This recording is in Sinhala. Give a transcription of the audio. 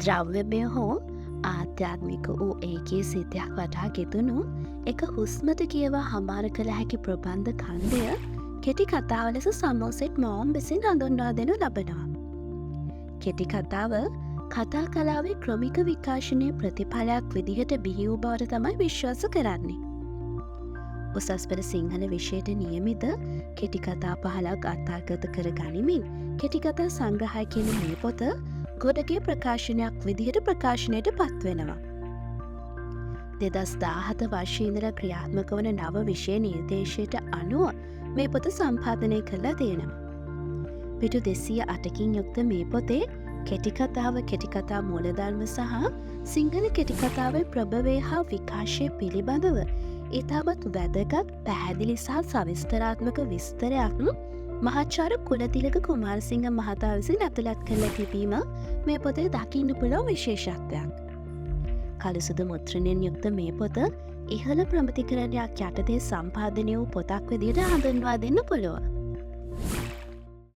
ද්‍රව්‍යමය හෝ ආධ්‍යාත්මික වූ ඒකයේ සිතයක් වටා ගෙතුුණු එක හුස්මට කියවා හමාර කළ හැකි ප්‍රබන්ධ කන්දය කෙටි කතාව ලෙස සමෝසෙට් මෝම් විසින් හඳුන්වා දෙනු ලබනවා. කෙටි කතාව කතා කලාවේ ක්‍රමික විකාශනය ප්‍රතිඵලයක් විදිහට බිහි වූ බවට තමයි විශ්වාස කරන්නේ. උසස් පෙළ සිංහල විෂයට නියමිත කෙටිකතා 15ක් අත්අර්ථගත කර ගනිමින් කෙටිකතා සංග්‍රහය කියන මේ පොත ගොඩගේ ප්‍රකාශනයක් විදිහට ප්‍රකාශනයට පත්වෙනවා. 2017 වර්ෂයේ ඉඳලා ක්‍රියාත්මක වන නව විෂය නිර්දේශයට අනුව මේ පොත සම්පාදනය කරලා තියෙනවා. පිටු 208කින් යුක්ත මේ පොතේ කෙටිකතා මූලධර්ම සහ සිංහල කෙටිකතාවේ ප්‍රභවය හා විකාශය පිළිබඳව ඉතාමත් වැදගත් පැහැදිලි සහ සවිස්තරාත්මක විස්තරයක් මහාචාර්ය කුලතිලක කුමාරසිංහ මහතා විසින් ඇතුළත් කරලා තිබීම මේ පොතේ දකින්න පුළුවන් විශේෂත්වයක්. කළුසුදු මුද්‍රණයෙන් යුක්ත මේ පොත ඉහළ ප්‍රමිතිකරණයක් යටතේ සම්පාදනය වූ පොතක් විදිහට හඳුන්වා දෙන්න පුළුවන්.